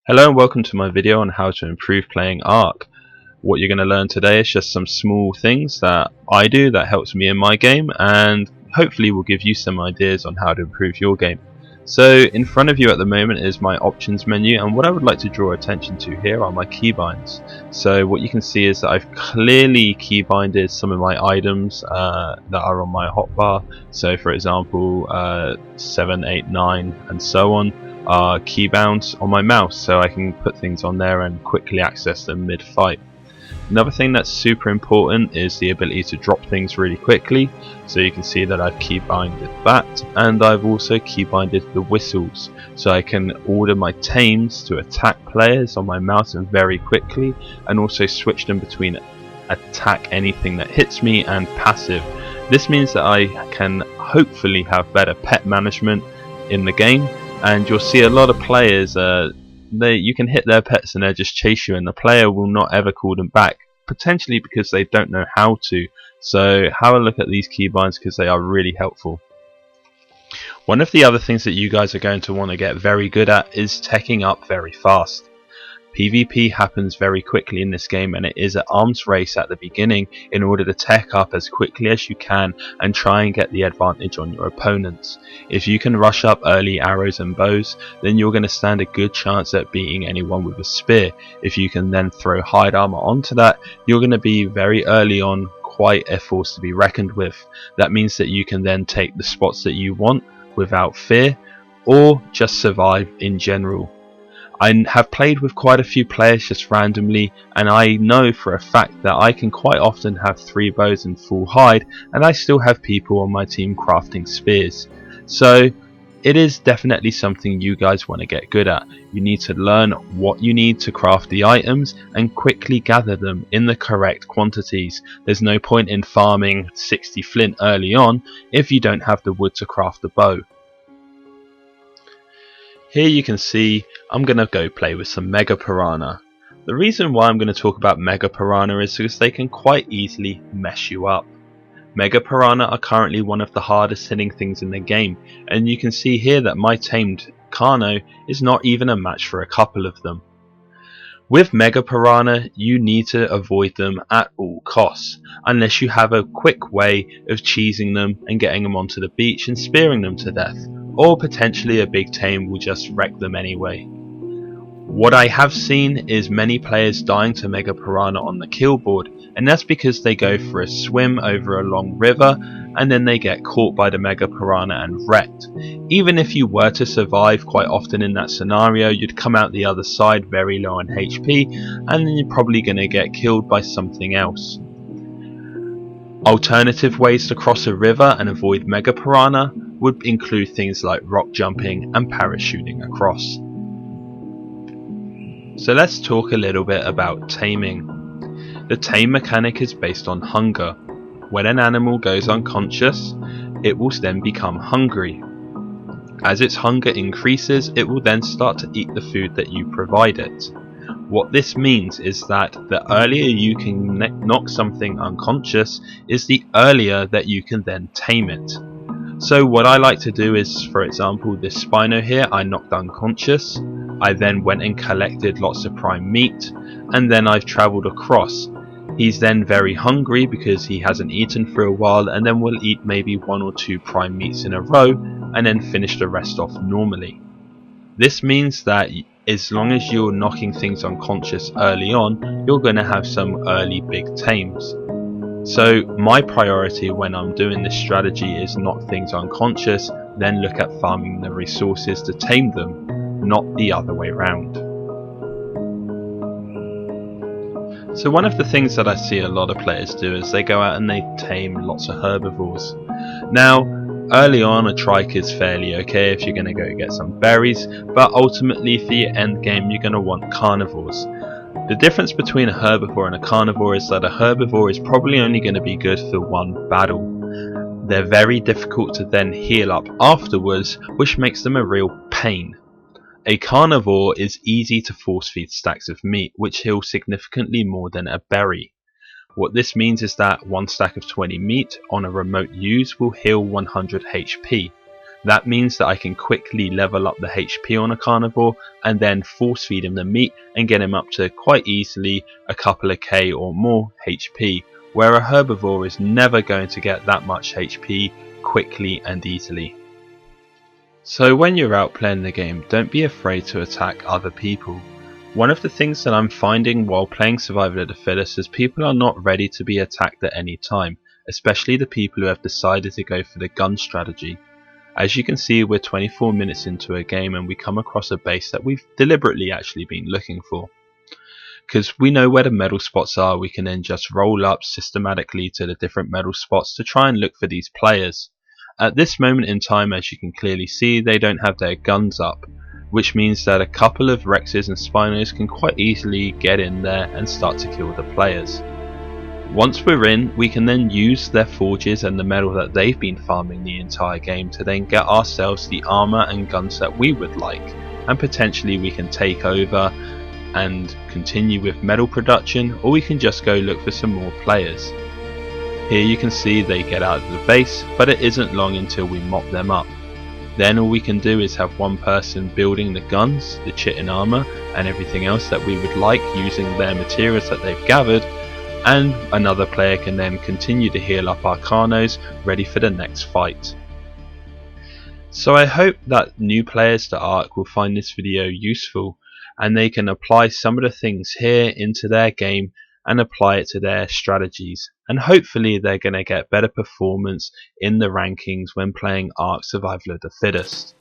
Hello and welcome to my video on how to improve playing ARK. What you're going to learn today is just some small things that I do that helps me in my game, and hopefully will give you some ideas on how to improve your game. So in front of you at the moment is my options menu, and what I would like to draw attention to here are my keybinds. So what you can see is that I've clearly keybinded some of my items that are on my hotbar. So for example 7, 8, 9 and so on are keybounds on my mouse, so I can put things on there and quickly access them mid-fight. Another thing that's super important is the ability to drop things really quickly, so you can see that I've keybinded that, and I've also keybinded the whistles, so I can order my tames to attack players on my mouse and very quickly, and also switch them between attack anything that hits me and passive. This means that I can hopefully have better pet management in the game, and you'll see a lot of players you can hit their pets and they'll just chase you, and the player will not ever call them back, potentially because they don't know how to. So have a look at these keybinds because they are really helpful. One of the other things that you guys are going to want to get very good at is teching up very fast. PvP happens very quickly in this game, and it is an arms race at the beginning in order to tech up as quickly as you can and try and get the advantage on your opponents. If you can rush up early arrows and bows, then you're going to stand a good chance at beating anyone with a spear. If you can then throw hide armor onto that, you're going to be very early on quite a force to be reckoned with. That means that you can then take the spots that you want without fear, or just survive in general. I have played with quite a few players just randomly, and I know for a fact that I can quite often have 3 bows and full hide, and I still have people on my team crafting spears. So it is definitely something you guys want to get good at. You need to learn what you need to craft the items and quickly gather them in the correct quantities. There's no point in farming 60 flint early on if you don't have the wood to craft the bow. Here you can see I'm going to go play with some Mega Piranha. The reason why I'm going to talk about Mega Piranha is because they can quite easily mess you up. Mega Piranha are currently one of the hardest hitting things in the game, and you can see here that my tamed Carno is not even a match for a couple of them. With Mega Piranha, you need to avoid them at all costs, unless you have a quick way of cheesing them and getting them onto the beach and spearing them to death, or potentially a big tame will just wreck them anyway. What I have seen is many players dying to Mega Piranha on the kill board, and that's because they go for a swim over a long river and then they get caught by the Mega Piranha and wrecked. Even if you were to survive, quite often in that scenario you'd come out the other side very low on HP, and then you're probably going to get killed by something else. Alternative ways to cross a river and avoid Mega Piranha would include things like rock jumping and parachuting across. So let's talk a little bit about taming. The tame mechanic is based on hunger. When an animal goes unconscious, it will then become hungry. As its hunger increases, it will then start to eat the food that you provide it. What this means is that the earlier you can knock something unconscious is the earlier that you can then tame it. So what I like to do is, for example, this Spino here I knocked unconscious. I then went and collected lots of prime meat, and then I've travelled across. He's then very hungry because he hasn't eaten for a while, and then will eat maybe 1 or 2 prime meats in a row and then finish the rest off normally. This means that as long as you're knocking things unconscious early on, you're going to have some early big tames. So my priority when I'm doing this strategy is knock things unconscious, then look at farming the resources to tame them, not the other way around. So one of the things that I see a lot of players do is they go out and they tame lots of herbivores. Now early on a trike is fairly okay if you're going to go get some berries, but ultimately for your end game you're going to want carnivores. The difference between a herbivore and a carnivore is that a herbivore is probably only going to be good for one battle. They're very difficult to then heal up afterwards, which makes them a real pain. A carnivore is easy to force feed stacks of meat, which heal significantly more than a berry. What this means is that one stack of 20 meat on a remote use will heal 100 HP. That means that I can quickly level up the HP on a carnivore and then force feed him the meat and get him up to quite easily a couple of K or more HP, where a herbivore is never going to get that much HP quickly and easily. So when you're out playing the game, don't be afraid to attack other people. One of the things that I'm finding while playing Survival of the Fittest is people are not ready to be attacked at any time, especially the people who have decided to go for the gun strategy. As you can see, we're 24 minutes into a game and we come across a base that we've deliberately actually been looking for. Because we know where the medal spots are, we can then just roll up systematically to the different medal spots to try and look for these players. At this moment in time, as you can clearly see, they don't have their guns up, which means that a couple of Rexes and Spinos can quite easily get in there and start to kill the players. Once we're in, we can then use their forges and the metal that they've been farming the entire game to then get ourselves the armor and guns that we would like, and potentially we can take over and continue with metal production, or we can just go look for some more players. Here you can see they get out of the base, but it isn't long until we mop them up. Then all we can do is have one person building the guns, the chitin armor and everything else that we would like using their materials that they've gathered, and another player can then continue to heal up our carnos ready for the next fight. So I hope that new players to ARK will find this video useful and they can apply some of the things here into their game and apply it to their strategies, and hopefully they're going to get better performance in the rankings when playing ARK Survival of the Fittest.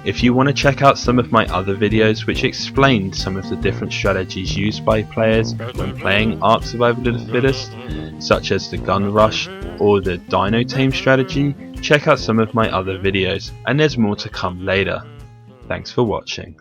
If you want to check out some of my other videos which explain some of the different strategies used by players when playing ARK Survival of the Fittest, such as the gun rush or the dino tame strategy, check out some of my other videos, and there's more to come later. Thanks for watching.